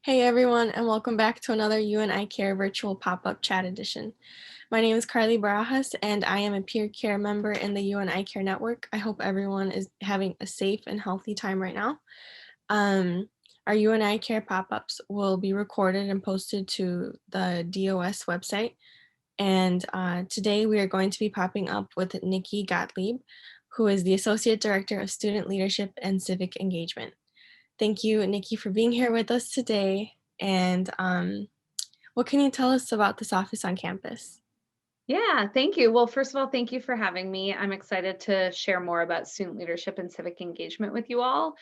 Hey everyone, and welcome back to another You and I Care virtual pop-up chat edition. My name is Carly Barajas, and I am a peer care member in the You and I Care network. I hope everyone is having a safe and healthy time right now. Um, our You and I Care pop-ups will be recorded and posted to the DOS website. And today we are going to be popping up with Nikki Gottleib, who is the Associate Director of Student Leadership and Civic Engagement. Thank you, Nikki, for being here with us today. And what can you tell us about this office on campus? Yeah, thank you. Well, first of all, thank you for having me. I'm excited to share more about student leadership and civic engagement with you all.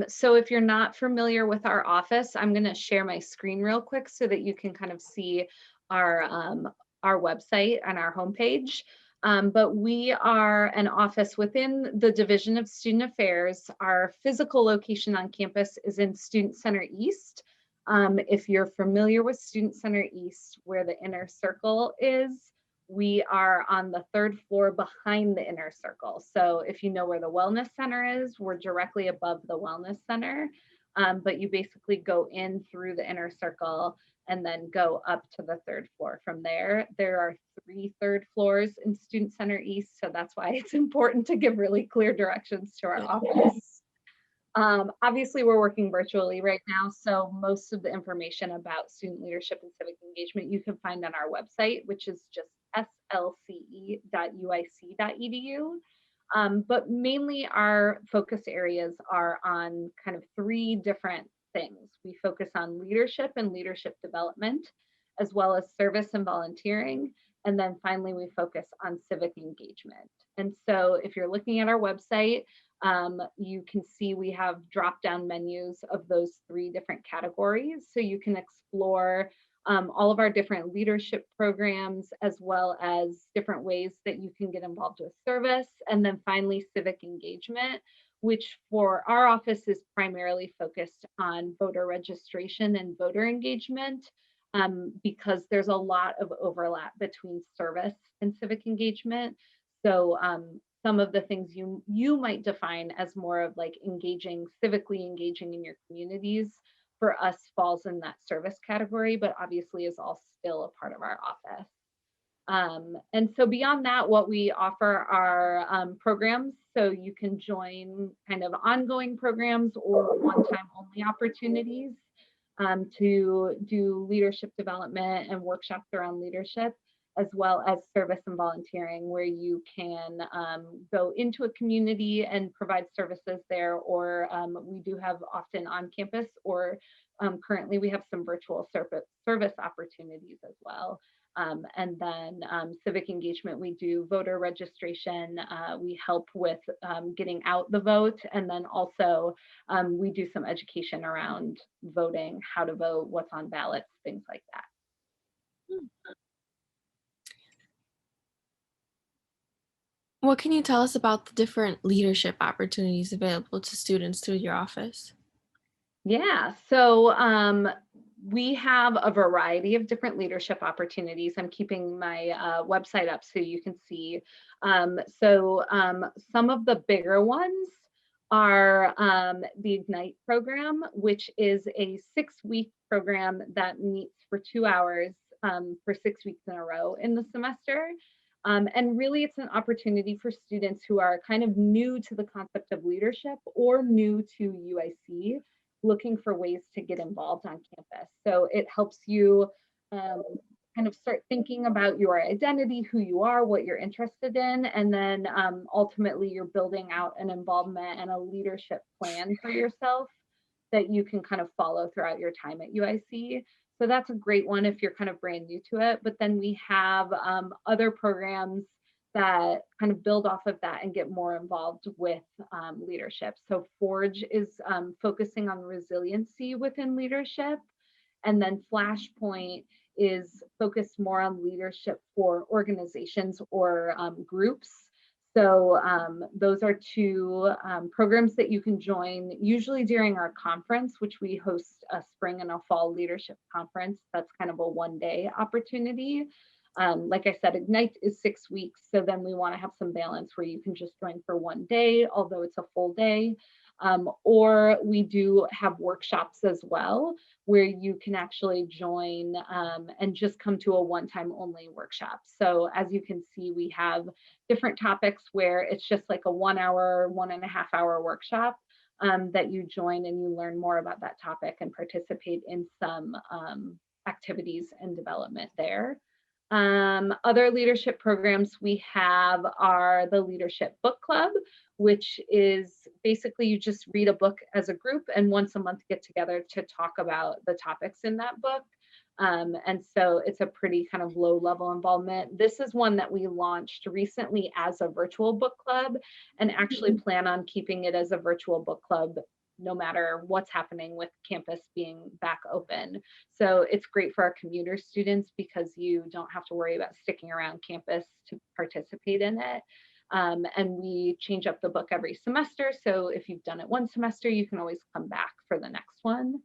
So if you're not familiar with our office, I'm going to share my screen real quick so that you can kind of see our um, our website and our homepage. But we are an office within the Division of Student Affairs. Our physical location on campus is in Student Center East. If you're familiar with Student Center East, where the inner circle is, we are on the third floor behind the inner circle. So if you know where the wellness center is, we're directly above the wellness center. But you basically go in through the inner circle and then go up to the third floor from there. There are three third floors in Student Center East. So that's why it's important to give really clear directions to our Yeah. office. Obviously, we're working virtually right now, so most of the information about student leadership and civic engagement you can find on our website, which is just slce.uic.edu. But mainly our focus areas are on kind of three different things. We focus on leadership and leadership development, as well as service and volunteering. And then finally, we focus on civic engagement. And so if you're looking at our website, you can see we have drop down menus of those three different categories. So you can explore all of our different leadership programs, as well as different ways that you can get involved with service. And then finally, civic engagement, which for our office is primarily focused on voter registration and voter engagement. Because there's a lot of overlap between service and civic engagement. So some of the things you might define as more of like engaging, civically engaging in your communities, for us falls in that service category, but obviously is all still a part of our office. And so beyond that, what we offer are programs. So you can join kind of ongoing programs or one-time only opportunities to do leadership development and workshops around leadership, as well as service and volunteering, where you can go into a community and provide services there, or we do have often on campus, or currently we have some virtual service opportunities as well. And then civic engagement, we do voter registration. We help with getting out the vote. And then also we do some education around voting, how to vote, what's on ballots, things like that. What can you tell us about the different leadership opportunities available to students through your office? Yeah, so we have a variety of different leadership opportunities. I'm keeping my website up so you can see. Some of the bigger ones are the Ignite program, which is a 6-week program that meets for 2 hours for 6 weeks in a row in the semester. And really, it's an opportunity for students who are kind of new to the concept of leadership or new to UIC, looking for ways to get involved on campus. So it helps you um, kind of start thinking about your identity, who you are, what you're interested in, and then ultimately you're building out an involvement and a leadership plan for yourself that you can kind of follow throughout your time at UIC. So that's a great one if you're kind of brand new to it. But then we have other programs that kind of build off of that and get more involved with leadership. So Forge is focusing on resiliency within leadership. And then Flashpoint is focused more on leadership for organizations or groups. So those are two programs that you can join usually during our conference, which we host a spring and a fall leadership conference. That's kind of a one-day opportunity. Like I said, Ignite is 6 weeks. So then we want to have some balance where you can just join for one day, although it's a full day. Or we do have workshops as well, where you can actually join and just come to a one-time only workshop. So as you can see, we have different topics where it's just like a 1 hour, 1.5 hour workshop that you join and you learn more about that topic and participate in some activities and development there. Other leadership programs we have are the Leadership Book Club, which is basically you just read a book as a group and once a month get together to talk about the topics in that book. And so it's a pretty kind of low level involvement. This is one that we launched recently as a virtual book club and actually plan on keeping it as a virtual book club no matter what's happening with campus being back open. So it's great for our commuter students because you don't have to worry about sticking around campus to participate in it. And we change up the book every semester. So if you've done it one semester, you can always come back for the next one.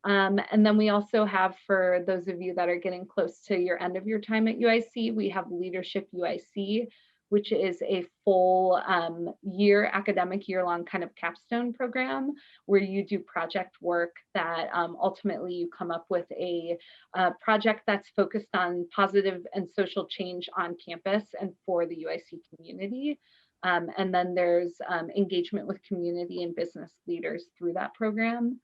And then we also have, for those of you that are getting close to your end of your time at UIC, we have Leadership UIC, which is a full academic year-long kind of capstone program where you do project work that ultimately you come up with a project that's focused on positive and social change on campus and for the UIC community. And then there's engagement with community and business leaders through that program.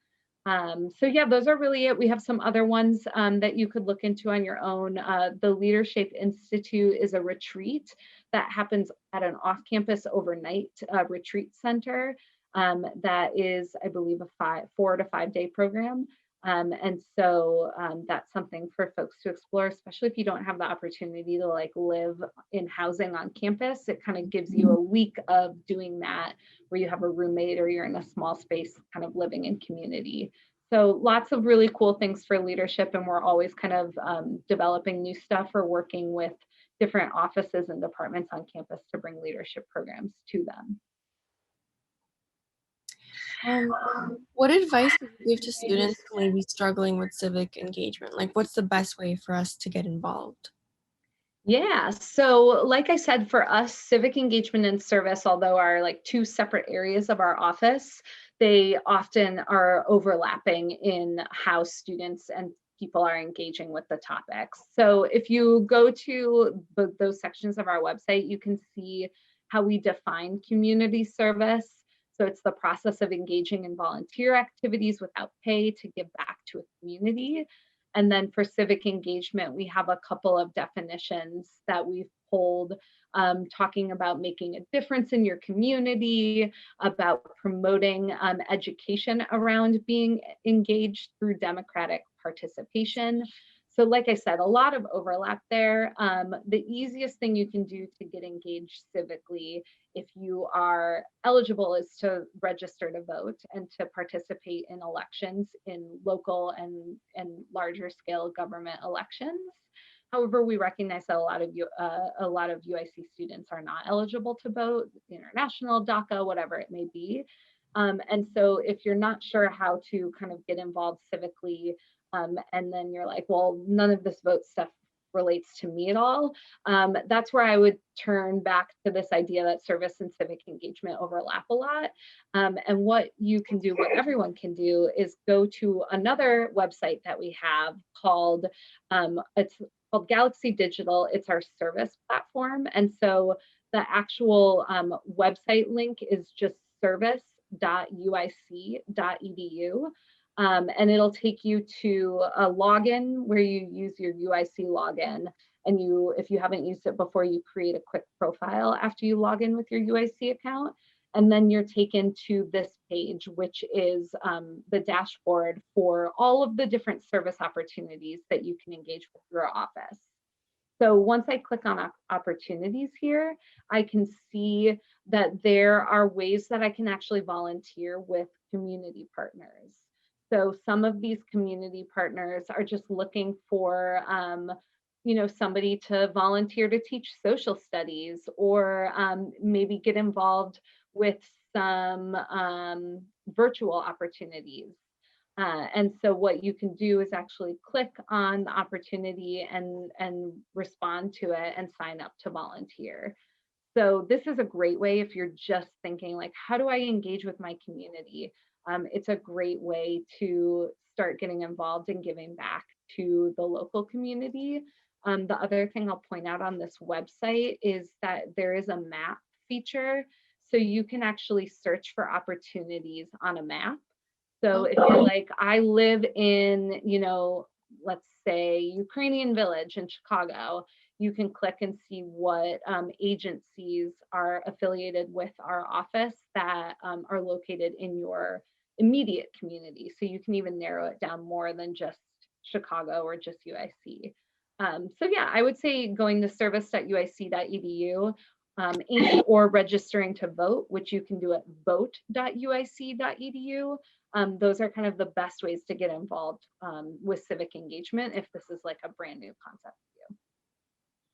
So yeah, those are really it. We have some other ones that you could look into on your own. The Leadership Institute is a retreat that happens at an off-campus overnight retreat center that is, I believe, a 4 to 5 day program. And so that's something for folks to explore, especially if you don't have the opportunity to like live in housing on campus. It kind of gives you a week of doing that where you have a roommate or you're in a small space kind of living in community. So lots of really cool things for leadership, and we're always kind of developing new stuff or working with different offices and departments on campus to bring leadership programs to them. Um, what advice would you give to students who may be struggling with civic engagement? Like, what's the best way for us to get involved? Yeah, so like I said, for us, civic engagement and service, although are like two separate areas of our office, they often are overlapping in how students and people are engaging with the topics. So if you go to those sections of our website, you can see how we define community service. So it's the process of engaging in volunteer activities without pay to give back to a community. And then for civic engagement, we have a couple of definitions that we've pulled, talking about making a difference in your community, about promoting education around being engaged through democratic participation. So like I said, a lot of overlap there. The easiest thing you can do to get engaged civically if you are eligible is to register to vote and to participate in elections in local and larger scale government elections. However, we recognize that a lot of UIC students are not eligible to vote, international, DACA, whatever it may be. And so if you're not sure how to kind of get involved civically, and then you're like, well, none of this vote stuff relates to me at all, that's where I would turn back to this idea that service and civic engagement overlap a lot. And what you can do, what everyone can do, is go to another website that we have called, it's called Galaxy Digital. It's our service platform. And so the actual website link is just service.uic.edu. And it'll take you to a login where you use your UIC login. And if you haven't used it before, you create a quick profile after you log in with your UIC account. And then you're taken to this page, which is the dashboard for all of the different service opportunities that you can engage with your office. So once I click on opportunities here, I can see that there are ways that I can actually volunteer with community partners. So some of these community partners are just looking for, somebody to volunteer to teach social studies, or maybe get involved with some virtual opportunities. And so what you can do is actually click on the opportunity and respond to it and sign up to volunteer. So this is a great way if you're just thinking like, how do I engage with my community? It's a great way to start getting involved and giving back to the local community. The other thing I'll point out on this website is that there is a map feature. So you can actually search for opportunities on a map. So if you're like, I live in, let's say Ukrainian Village in Chicago, you can click and see what agencies are affiliated with our office that are located in your immediate community. So you can even narrow it down more than just Chicago or just UIC. So yeah, I would say going to service.uic.edu and or registering to vote, which you can do at vote.uic.edu. Those are kind of the best ways to get involved with civic engagement if this is like a brand new concept for you.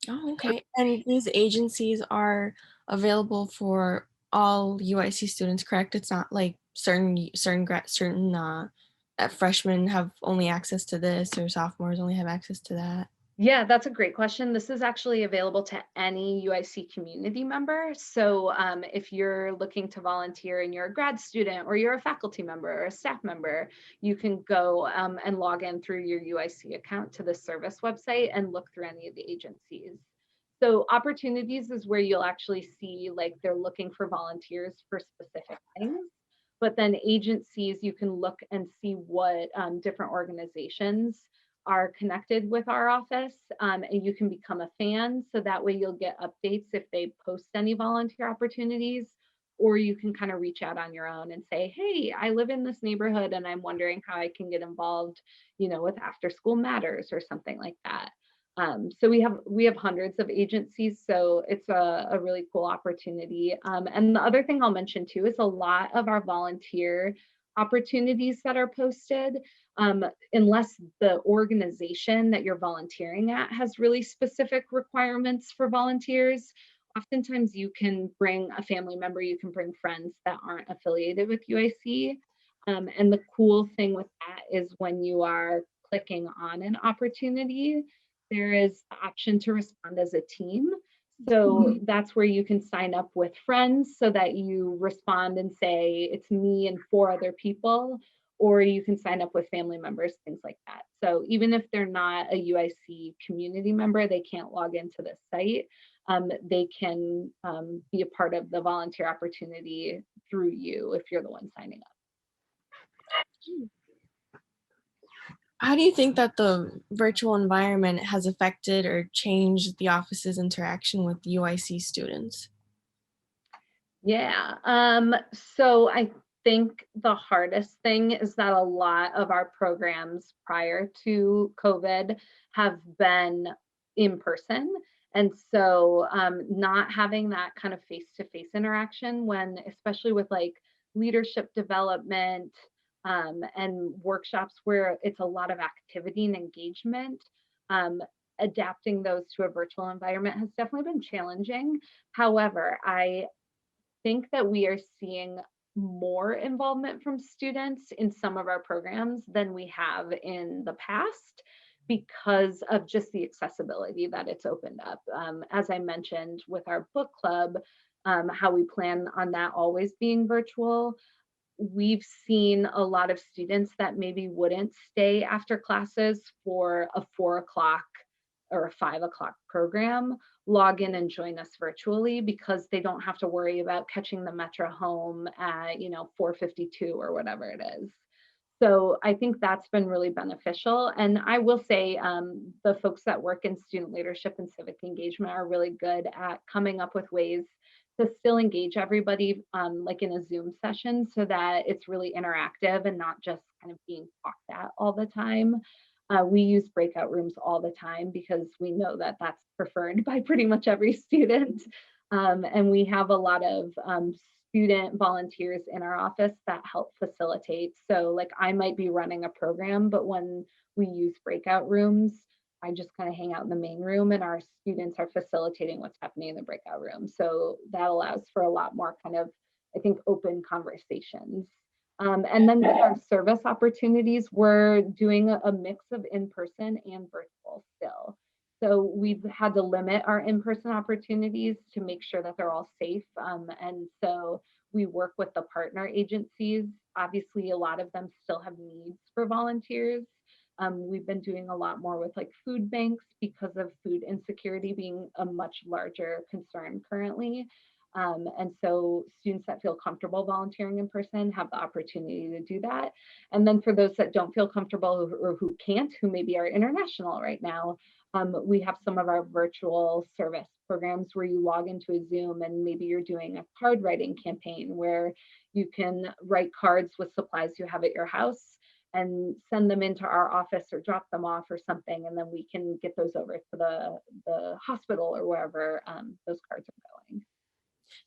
Oh, okay. And these agencies are available for all UIC students, correct? It's not like freshmen have only access to this or sophomores only have access to that. Yeah, that's a great question. This is actually available to any UIC community member. So if you're looking to volunteer and you're a grad student or you're a faculty member or a staff member, you can go and log in through your UIC account to the service website and look through any of the agencies. So opportunities is where you'll actually see like they're looking for volunteers for specific things. But then agencies, you can look and see what different organizations are connected with our office, and you can become a fan. So that way you'll get updates if they post any volunteer opportunities, or you can kind of reach out on your own and say, hey, I live in this neighborhood and I'm wondering how I can get involved, with After School Matters or something like that. So we have hundreds of agencies, so it's a really cool opportunity. And the other thing I'll mention too is a lot of our volunteer opportunities that are posted, unless the organization that you're volunteering at has really specific requirements for volunteers, oftentimes you can bring a family member, you can bring friends that aren't affiliated with UIC. And the cool thing with that is when you are clicking on an opportunity, there is the option to respond as a team. So that's where you can sign up with friends so that you respond and say, it's me and 4 other people, or you can sign up with family members, things like that. So even if they're not a UIC community member, they can't log into the site. They can be a part of the volunteer opportunity through you if you're the one signing up. How do you think that the virtual environment has affected or changed the office's interaction with UIC students? Yeah. So I think the hardest thing is that a lot of our programs prior to COVID have been in person. And so not having that kind of face-to-face interaction when, especially with like leadership development and workshops where it's a lot of activity and engagement, um, adapting those to a virtual environment has definitely been challenging. However, I think that we are seeing more involvement from students in some of our programs than we have in the past because of just the accessibility that it's opened up. As I mentioned with our book club, how we plan on that always being virtual, we've seen a lot of students that maybe wouldn't stay after classes for a 4 o'clock or a 5 o'clock program log in and join us virtually because they don't have to worry about catching the metro home at 4:52 or whatever it is. So I think that's been really beneficial. And I will say the folks that work in student leadership and civic engagement are really good at coming up with ways to still engage everybody like in a Zoom session so that it's really interactive and not just kind of being talked at all the time. We use breakout rooms all the time because we know that that's preferred by pretty much every student. And we have a lot of student volunteers in our office that help facilitate. So like I might be running a program, but when we use breakout rooms, I just kind of hang out in the main room and our students are facilitating what's happening in the breakout room. So that allows for a lot more kind of, I think, open conversations. And then with our service opportunities, we're doing a mix of in-person and virtual still. So we've had to limit our in-person opportunities to make sure that they're all safe. And so we work with the partner agencies. Obviously, a lot of them still have needs for volunteers. We've been doing a lot more with like food banks because of food insecurity being a much larger concern currently. And so students that feel comfortable volunteering in person have the opportunity to do that. And then for those that don't feel comfortable or who can't, who maybe are international right now, we have some of our virtual service programs where you log into a Zoom and maybe you're doing a card writing campaign where you can write cards with supplies you have at your house and send them into our office or drop them off or something, and then we can get those over to the hospital or wherever those cards are going.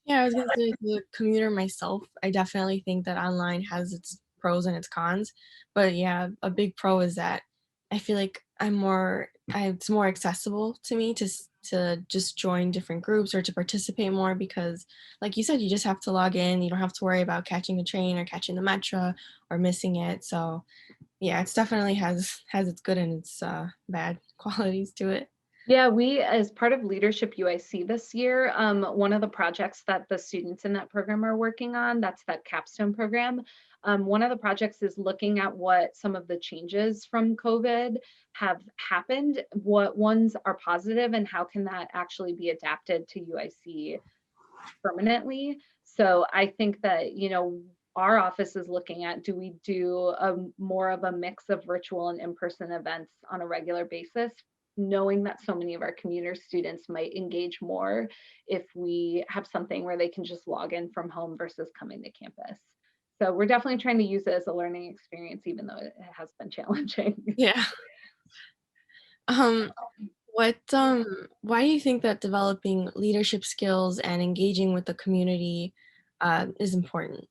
Yeah, I was gonna say, as a commuter myself, I definitely think that online has its pros and its cons. But yeah, a big pro is that I feel like it's more accessible to me to just join different groups or to participate more because, like you said, you just have to log in. You don't have to worry about catching the train or catching the metro or missing it. So yeah, it's definitely has its good and its bad qualities to it. Yeah, we, as part of Leadership UIC this year, one of the projects that the students in that program are working on, that's that capstone program. One of the projects is looking at what some of the changes from COVID have happened, what ones are positive, and how can that actually be adapted to UIC permanently. So I think that, our office is looking at, do we do a more of a mix of virtual and in-person events on a regular basis, knowing that so many of our commuter students might engage more if we have something where they can just log in from home versus coming to campus. So we're definitely trying to use it as a learning experience, even though it has been challenging. Yeah. Um, why do you think that developing leadership skills and engaging with the community is important?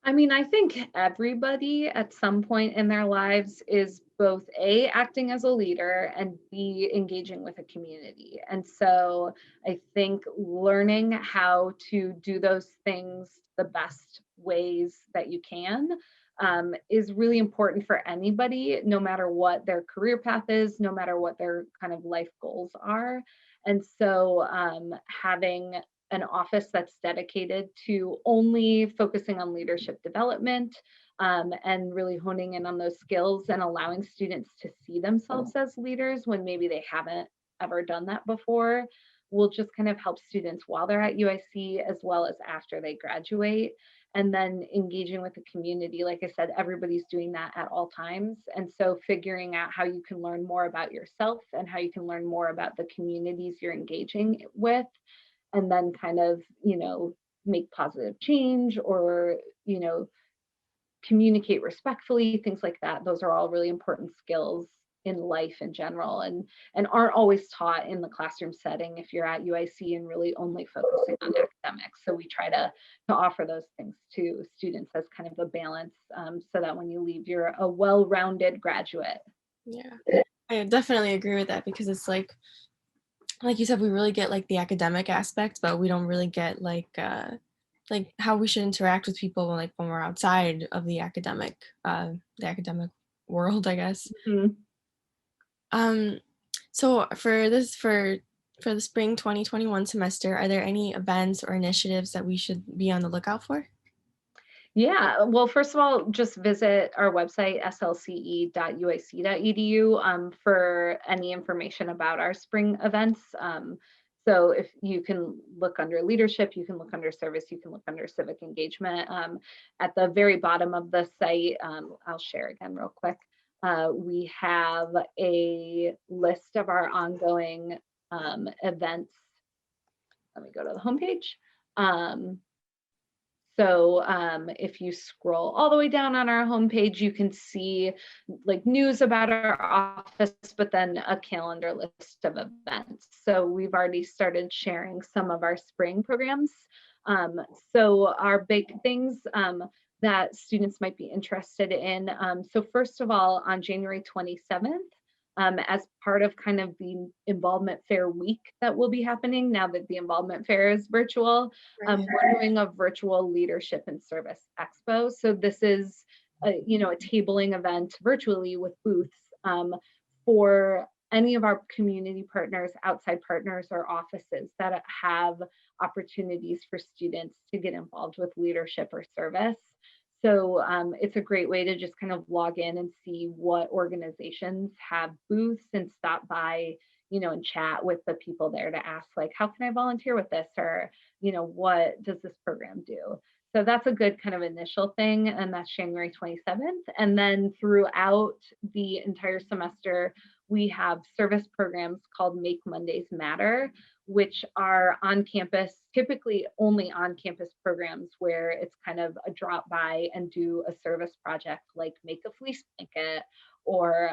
I mean, I think everybody at some point in their lives is both A, acting as a leader and B, engaging with a community. And so I think learning how to do those things the best ways that you can is really important for anybody, no matter what their career path is, no matter what their kind of life goals are. And so having an office that's dedicated to only focusing on leadership development and really honing in on those skills and allowing students to see themselves as leaders when maybe they haven't ever done that before will just kind of help students while they're at UIC as well as after they graduate. And then engaging with the community, like I said, everybody's doing that at all times. And so figuring out how you can learn more about yourself and how you can learn more about the communities you're engaging with, and then kind of, make positive change or, communicate respectfully, things like that. Those are all really important skills in life in general and aren't always taught in the classroom setting if you're at UIC and really only focusing on academics. So we try to offer those things to students as kind of a balance so that when you leave, you're a well-rounded graduate. Yeah, I definitely agree with that because it's like you said, we really get like the academic aspect, but we don't really get like how we should interact with people like when we're outside of the academic world, I guess. Mhm. Um, so for the spring 2021 semester, are there any events or initiatives that we should be on the lookout for? Yeah, well, first of all, just visit our website, slce.uic.edu, for any information about our spring events. So if you can look under leadership, you can look under service, you can look under civic engagement. At the very bottom of the site, I'll share again real quick. We have a list of our ongoing events. Let me go to the homepage. So if you scroll all the way down on our homepage, you can see like news about our office, but then a calendar list of events. So we've already started sharing some of our spring programs. So our big things that students might be interested in. So first of all, on January 27th, as part of kind of the Involvement Fair week that will be happening now that the Involvement Fair is virtual. Right. We're doing a virtual leadership and service expo. So this is a tabling event virtually with booths for any of our community partners, outside partners, or offices that have opportunities for students to get involved with leadership or service. So it's a great way to just kind of log in and see what organizations have booths and stop by, and chat with the people there to ask, like, how can I volunteer with this? Or, what does this program do? So that's a good kind of initial thing. And that's January 27th. And then throughout the entire semester, we have service programs called Make Mondays Matter, which are on campus, typically only on campus programs where it's kind of a drop by and do a service project like make a fleece blanket or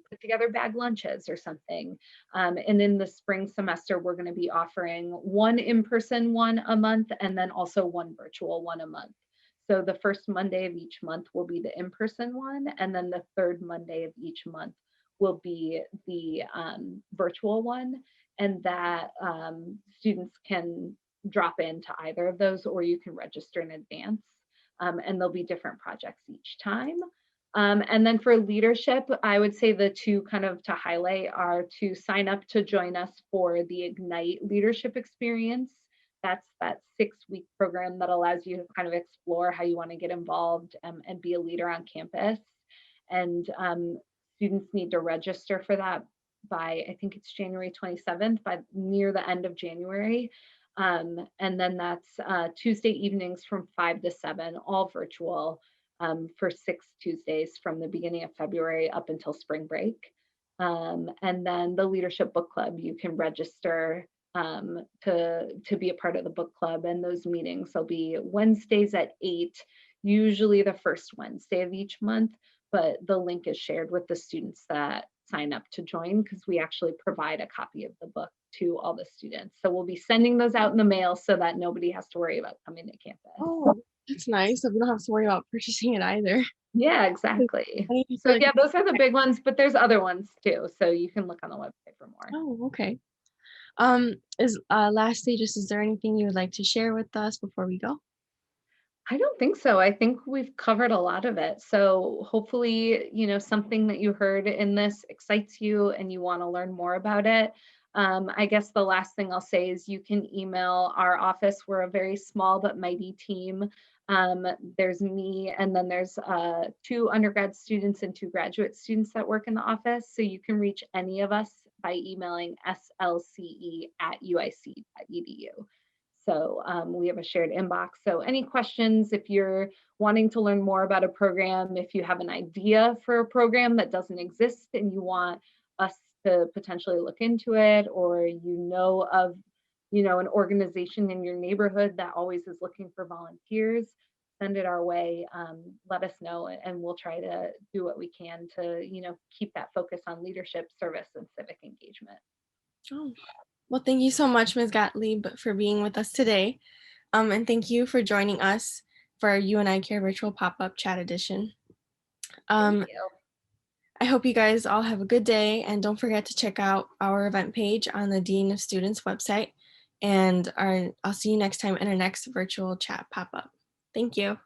put together bag lunches or something. And in the spring semester, we're going to be offering one in-person one a month and then also one virtual one a month. So the first Monday of each month will be the in-person one, and then the third Monday of each month will be the virtual one, and that students can drop into either of those, or you can register in advance. And there'll be different projects each time. And then for leadership, I would say the two kind of to highlight are to sign up to join us for the Ignite Leadership Experience. That's that 6-week program that allows you to kind of explore how you want to get involved and be a leader on campus. And students need to register for that by, I think it's January 27th, by near the end of January. And then that's Tuesday evenings from 5 to 7, all virtual, for 6 Tuesdays from the beginning of February up until spring break. And then the Leadership Book Club, you can register to be a part of the book club. And those meetings will be Wednesdays at 8, usually the first Wednesday of each month. But the link is shared with the students that sign up to join, because we actually provide a copy of the book to all the students. So we'll be sending those out in the mail so that nobody has to worry about coming to campus. Oh, that's nice. So we don't have to worry about purchasing it either. Yeah, exactly. I feel So like, yeah, those are the big ones, but there's other ones too. So you can look on the website for more. oh, okay. Is lastly, just is there anything you would like to share with us before we go? I don't think so. I think we've covered a lot of it. So hopefully, something that you heard in this excites you and you want to learn more about it. I guess the last thing I'll say is you can email our office. We're a very small but mighty team. There's me, and then there's 2 undergrad students and 2 graduate students that work in the office. So you can reach any of us by emailing slce@uic.edu. So we have a shared inbox. So any questions, if you're wanting to learn more about a program, if you have an idea for a program that doesn't exist and you want us to potentially look into it, or of, an organization in your neighborhood that always is looking for volunteers, send it our way. Let us know, and we'll try to do what we can to, keep that focus on leadership, service, and civic engagement. Oh, well, thank you so much, Ms. Gottlieb, for being with us today. And thank you for joining us for our You and I Care virtual pop-up chat edition. Thank Um, you. I hope you guys all have a good day, and don't forget to check out our event page on the Dean of Students website. And I'll see you next time in our next virtual chat pop-up. Thank you.